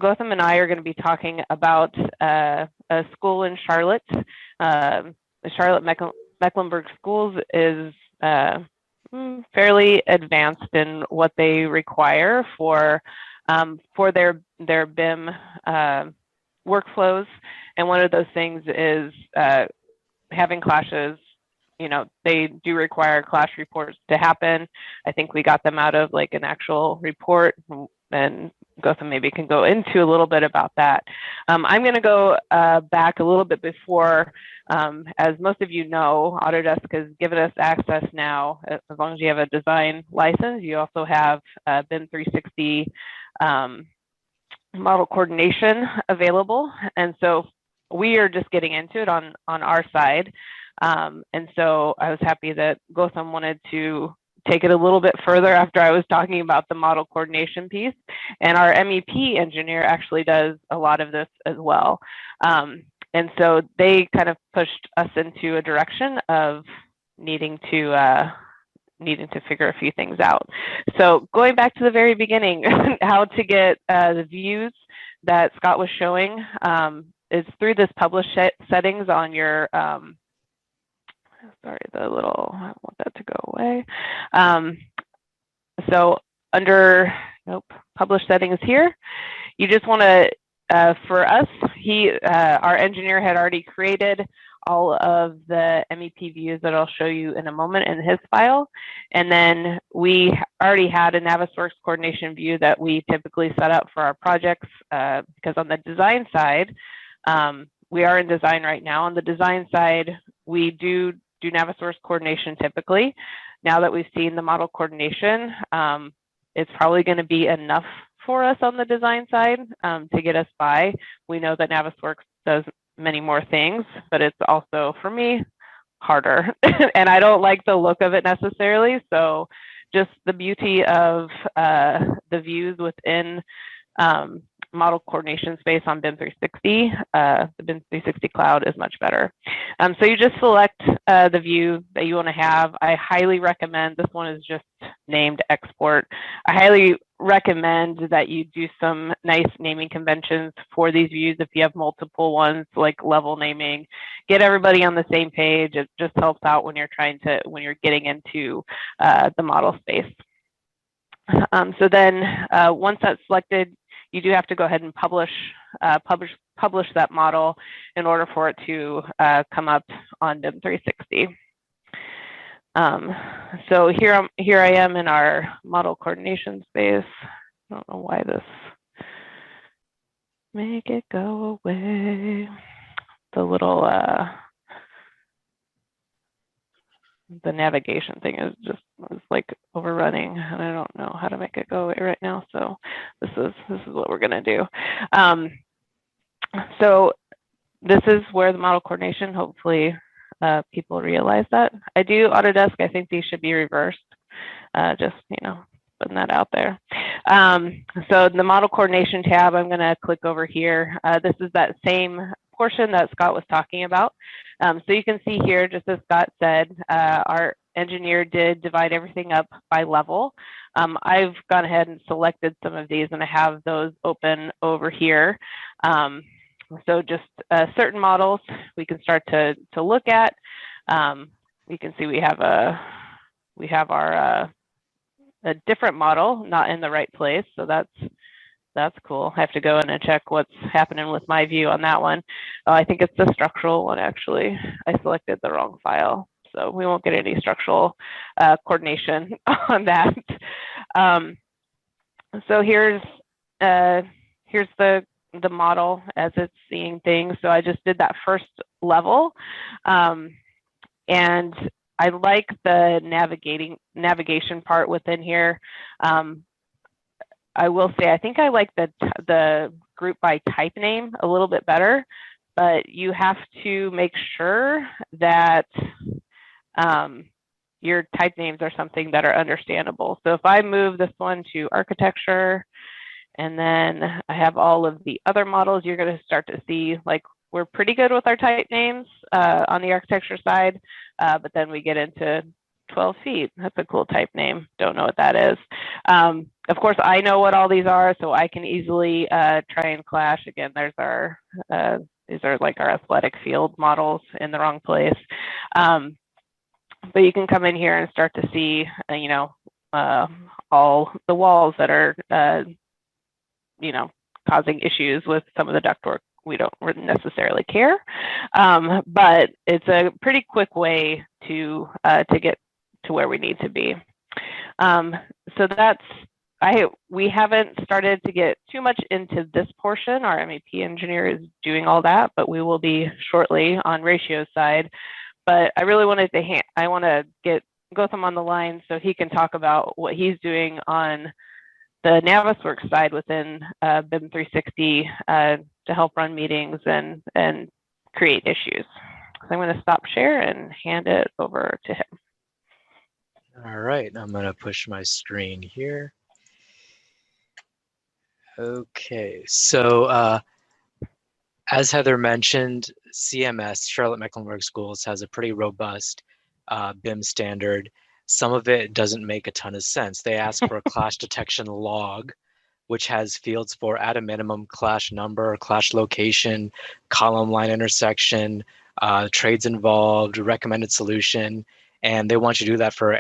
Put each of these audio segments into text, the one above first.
Gautham and I are going to be talking about a school in Charlotte. The Charlotte-Mecklenburg Schools is fairly advanced in what they require for their BIM workflows, and one of those things is having clashes. You know, they do require clash reports to happen. I think we got them out of like an actual report, and Gautham maybe can go into a little bit about that. I'm going to go back a little bit before. As most of you know, Autodesk has given us access now. As long as you have a design license, you also have BIM 360 model coordination available. And so we are just getting into it on our side. And so I was happy that Gautham wanted to take it a little bit further after I was talking about the model coordination piece. And our MEP engineer actually does a lot of this as well. And so they kind of pushed us into a direction of needing to figure a few things out. So going back to the very beginning, how to get the views that Scott was showing is through this publish settings on your, sorry, I want that to go away. So under, publish settings here, you just want to, for us, our engineer had already created all of the MEP views that I'll show you in a moment in his file. And then we already had a Navisworks coordination view that we typically set up for our projects, because on the design side, we are in design right now. On the design side, we do Navisworks coordination typically. Now that we've seen the model coordination, it's probably going to be enough for us on the design side to get us by. We know that Navisworks does many more things, but it's also, for me, harder. And I don't like the look of it necessarily. So just the beauty of the views within model coordination space on BIM 360, the BIM 360 cloud is much better. So you just select the view that you want to have. I highly recommend, this one is just named export. I highly recommend that you do some nice naming conventions for these views. If you have multiple ones, like level naming, get everybody on the same page. It just helps out when you're getting into the model space. So then once that's selected, you do have to go ahead and publish that model in order for it to come up on BIM 360. So here I am in our model coordination space. I don't know why this, make it go away. The little, the navigation thing is like overrunning, and I don't know how to make it go away right now. So this is what we're gonna do. So this is where the model coordination, hopefully people realize that. I do Autodesk, I think these should be reversed. Just, putting that out there. So the model coordination tab, I'm gonna click over here. This is that same portion that Scott was talking about. So you can see here, just as Scott said, our engineer did divide everything up by level. I've gone ahead and selected some of these, and I have those open over here. So just certain models we can start to look at. You can see we have our a different model not in the right place, so that's cool. I have to go in and check what's happening with my view on that one. I think it's the structural one, actually. I selected the wrong file, so we won't get any structural coordination on that. So here's the model as it's seeing things. So I just did that first level, and I like the navigation part within here. I will say, I think I like the group by type name a little bit better, but you have to make sure that your type names are something that are understandable. So if I move this one to architecture, and then I have all of the other models, you're going to start to see, like, we're pretty good with our type names on the architecture side, but then we get into 12 feet. That's a cool type name. Don't know what that is. Of course, I know what all these are, so I can easily try and clash. Again, there's our, these are like our athletic field models in the wrong place. But you can come in here and start to see, you know, all the walls that are, you know, causing issues with some of the ductwork. We don't necessarily care, but it's a pretty quick way to get to where we need to be. So that's, we haven't started to get too much into this portion. Our MEP engineer is doing all that, but we will be shortly on ratio side. But I really wanted to, I want to get Gautham on the line so he can talk about what he's doing on the Navisworks side within BIM 360 to help run meetings and create issues. So I'm going to stop share and hand it over to him. All right, I'm going to push my screen here. Okay, so as Heather mentioned, CMS, Charlotte-Mecklenburg Schools, has a pretty robust BIM standard. Some of it doesn't make a ton of sense. They ask for a clash detection log, which has fields for, at a minimum, clash number, clash location, column line intersection, trades involved, recommended solution, and they want you to do that for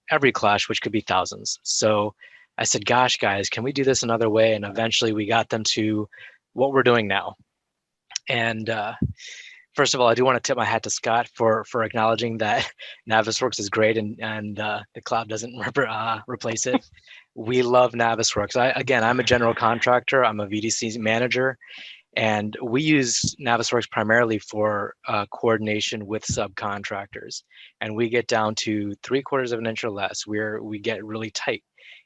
every clash, which could be thousands. So I said, gosh, guys, can we do this another way? And eventually we got them to what we're doing now. And first of all, I do want to tip my hat to Scott for acknowledging that Navisworks is great and the cloud doesn't replace it. We love Navisworks. Again, I'm a general contractor. I'm a VDC manager, and we use Navisworks primarily for coordination with subcontractors. And we get down to 3/4 of an inch or less where we get really tight.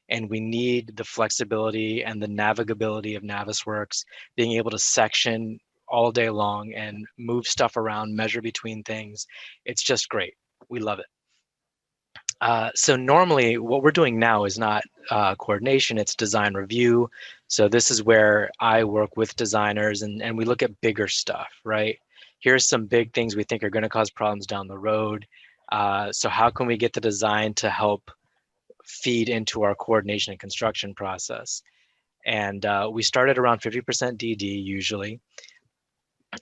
And we need the flexibility and the navigability of Navisworks, being able to section all day long and move stuff around, measure between things. It's just great. We love it. So normally what we're doing now is not coordination, it's design review. So this is where I work with designers and we look at bigger stuff, right? Here's some big things we think are going to cause problems down the road. So how can we get the design to help feed into our coordination and construction process? And we started around 50% DD usually.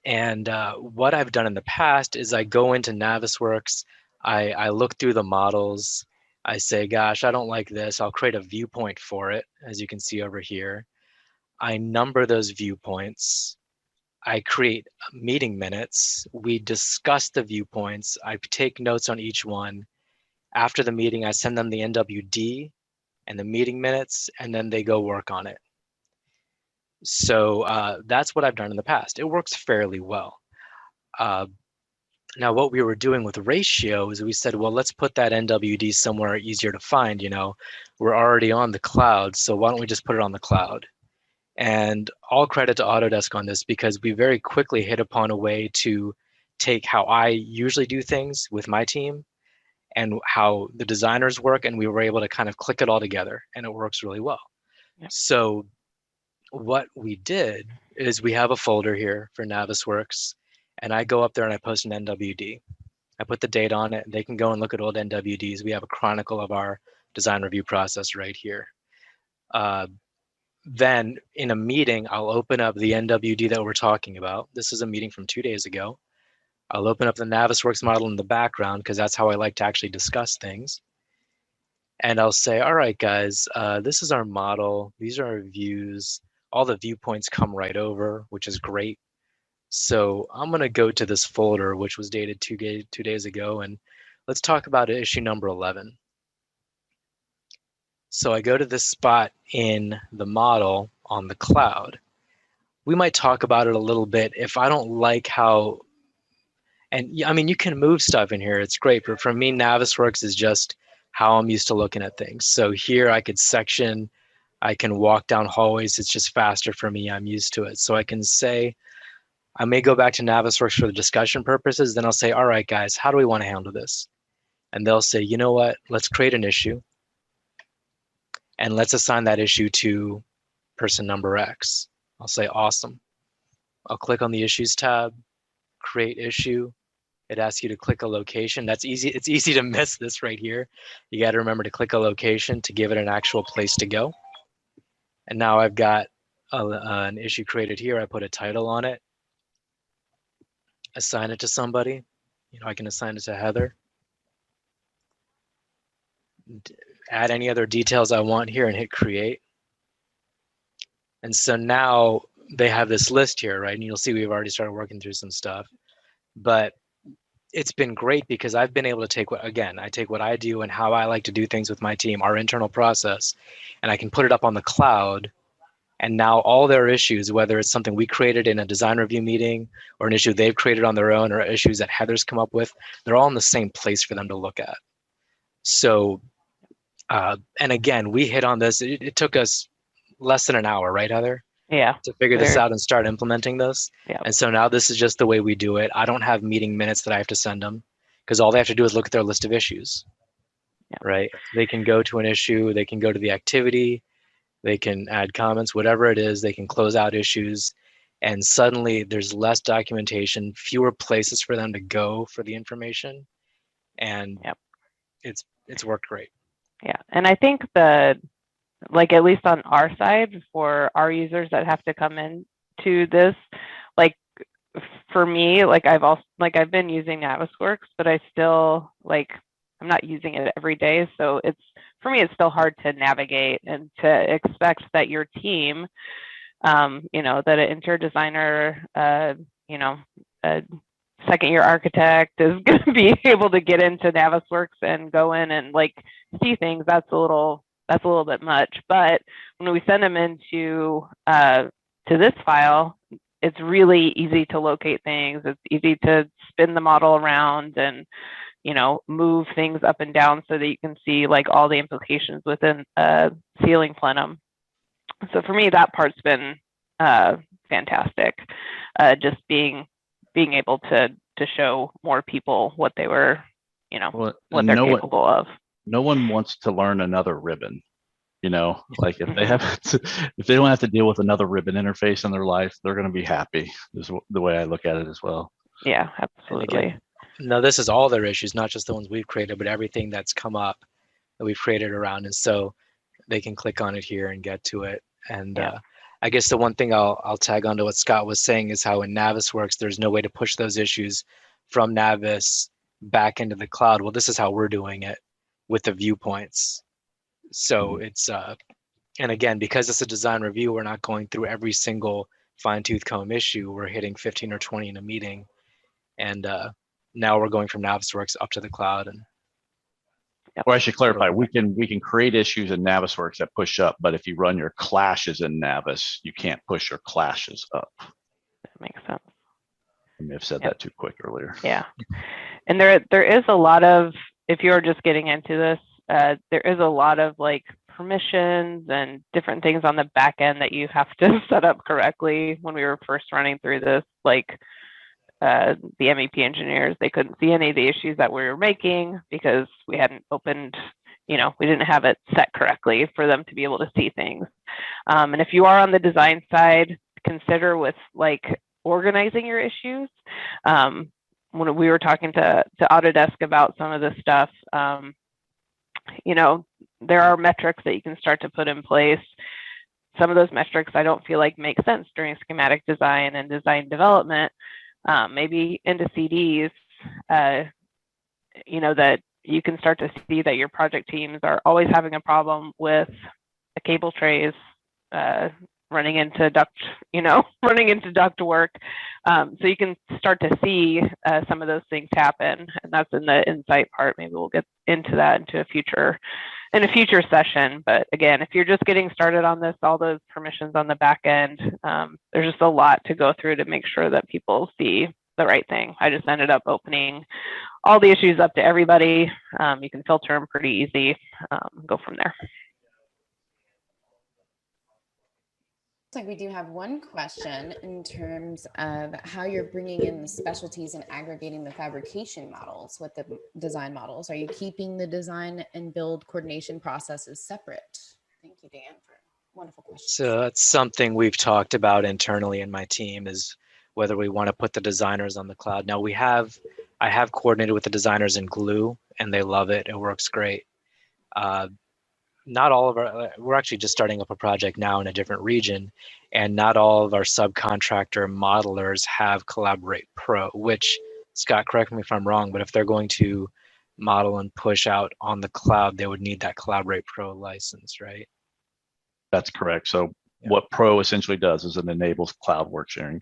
And what I've done in the past is I go into Navisworks, I look through the models, I say, gosh, I don't like this. I'll create a viewpoint for it, as you can see over here. I number those viewpoints. I create meeting minutes. We discuss the viewpoints. I take notes on each one. After the meeting, I send them the NWD and the meeting minutes, and then they go work on it. So that's what I've done in the past. It works fairly well. Now, what we were doing with ratio is we said, well, let's put that NWD somewhere easier to find. You know, we're already on the cloud, so why don't we just put it on the cloud? And all credit to Autodesk on this, because we very quickly hit upon a way to take how I usually do things with my team and how the designers work, and we were able to kind of click it all together, and it works really well. Yep. So what we did is we have a folder here for Navisworks, and I go up there and I post an NWD. I put the date on it. They can go and look at old NWDs. We have a chronicle of our design review process right here. Then in a meeting, I'll open up the NWD that we're talking about. This is a meeting from 2 days ago. I'll open up the Navisworks model in the background because that's how I like to actually discuss things. And I'll say, all right, guys, this is our model. These are our views. All the viewpoints come right over, which is great. So I'm going to go to this folder, which was dated 2 days ago, and let's talk about issue number 11. So I go to this spot in the model on the cloud. We might talk about it a little bit. If I don't like how, and I mean, you can move stuff in here. It's great, but for me, Navisworks is just how I'm used to looking at things. So here I could section, I can walk down hallways. It's just faster for me. I'm used to it. So I can say, I may go back to Navisworks for the discussion purposes. Then I'll say, all right, guys, how do we want to handle this? And they'll say, you know what, let's create an issue. And let's assign that issue to person number X. I'll say, awesome. I'll click on the issues tab, create issue. It asks you to click a location. That's easy. It's easy to miss this right here. You got to remember to click a location to give it an actual place to go. And now I've got an issue created here. I put a title on it, assign it to somebody. I can assign it to Heather. Add any other details I want here and hit create. And so now they have this list here, right? And you'll see we've already started working through some stuff. But it's been great because I've been able to take I take what I do and how I like to do things with my team, our internal process, and I can put it up on the cloud. And now all their issues, whether it's something we created in a design review meeting or an issue they've created on their own or issues that Heather's come up with, they're all in the same place for them to look at. So, and again, we hit on this. It took us less than an hour, right, Heather? Yeah. To figure this out and start implementing this. Yeah. And so now this is just the way we do it. I don't have meeting minutes that I have to send them because all they have to do is look at their list of issues, right? They can go to an issue, they can go to the activity, they can add comments, whatever it is, they can close out issues. And suddenly there's less documentation, fewer places for them to go for the information. And it's worked great. Yeah. And I think like at least on our side for our users that have to come in to this, like for me, like I've been using Navisworks, but I still I'm not using it every day. So for me, it's still hard to navigate and to expect that your team, that an interior designer, a second year architect is going to be able to get into Navisworks and go in and see things. That's a little bit much. But when we send them into to this file, it's really easy to locate things. It's easy to spin the model around and move things up and down so that you can see all the implications within a ceiling plenum. So for me, that part's been fantastic. Just being able to show more people what they were, what they're capable of. No one wants to learn another ribbon, if they have if they don't have to deal with another ribbon interface in their life, they're going to be happy, is the way I look at it as well. Yeah, absolutely. Now this is all their issues, not just the ones we've created, but everything that's come up that we've created around. And so they can click on it here and get to it. And I guess the one thing I'll tag onto what Scott was saying is how in Navisworks, there's no way to push those issues from Navis back into the cloud. Well, this is how we're doing it with the viewpoints. So it's, and again, because it's a design review, we're not going through every single fine tooth comb issue. We're hitting 15 or 20 in a meeting. And now we're going from Navisworks up to the cloud. And Well, I should clarify, we can create issues in Navisworks that push up, but if you run your clashes in Navis, you can't push your clashes up. That makes sense. I may have said that too quick earlier. Yeah. And there is a lot of, if you're just getting into this, there is a lot of permissions and different things on the back end that you have to set up correctly. When we were first running through this, the MEP engineers, they couldn't see any of the issues that we were making because we hadn't opened, we didn't have it set correctly for them to be able to see things. And if you are on the design side, consider with organizing your issues. When we were talking to Autodesk about some of this stuff, there are metrics that you can start to put in place. Some of those metrics I don't feel like make sense during schematic design and design development. Maybe into CDs, that you can start to see that your project teams are always having a problem with the cable trays running into duct work. So you can start to see some of those things happen, and that's in the insight part. Maybe we'll get into that in a future session. But again, if you're just getting started on this, all those permissions on the back end, there's just a lot to go through to make sure that people see the right thing. I just ended up opening all the issues up to everybody. You can filter them pretty easy, go from there. Looks like we do have one question in terms of how you're bringing in the specialties and aggregating the fabrication models with the design models. Are you keeping the design and build coordination processes separate? Thank you, Dan, for a wonderful question. So that's something we've talked about internally in my team, is whether we want to put the designers on the cloud. Now I have coordinated with the designers in Glue, and they love it. It works great. not all of our, we're actually just starting up a project now in a different region, and not all of our subcontractor modelers have Collaborate Pro, which, Scott, correct me if I'm wrong, but if they're going to model and push out on the cloud, they would need that Collaborate Pro license, right? That's correct. So Yeah. what Pro essentially does is it enables cloud work sharing.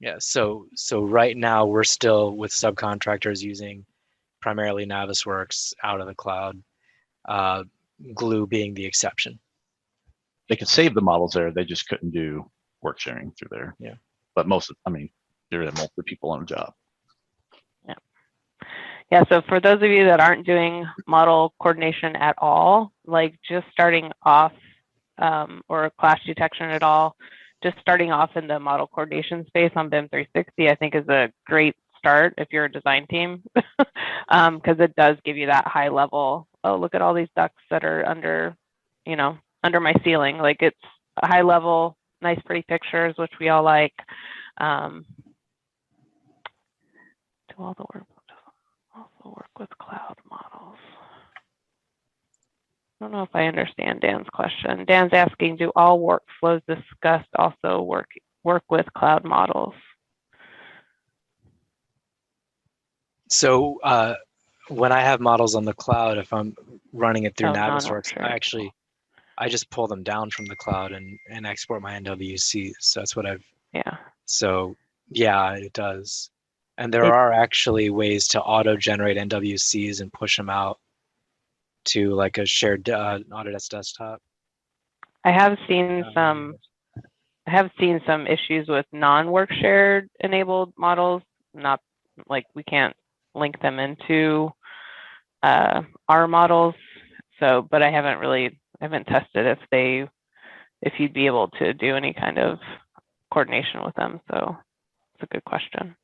Yeah, so right now we're still with subcontractors using primarily Navisworks out of the cloud, Glue being the exception. They could save the models there. They just couldn't do work sharing through there. Yeah. But most of, I mean, there are multiple people on a job. Yeah, so for those of you that aren't doing model coordination at all, like just starting off or clash detection at all, just starting off in the model coordination space on BIM 360, I think is a great start if you're a design team, because it does give you that high level, oh, look at all these ducts that are under, you know, under my ceiling. Like it's a high level, nice, pretty pictures, which we all like. Do all the work. Also work with cloud models. I don't know if I understand Dan's question. Dan's asking, do all workflows discussed also work with cloud models? So when I have models on the cloud, if I'm running it through Navisworks, I just pull them down from the cloud and export my NWC. So that's what I've. Yeah. So yeah, it does. And there are actually ways to auto-generate NWCs and push them out to like a shared Autodesk desktop. I have seen some issues with non-work shared enabled models. Not like we can't link them into our models. So, but I haven't tested if you'd be able to do any kind of coordination with them. So it's a good question.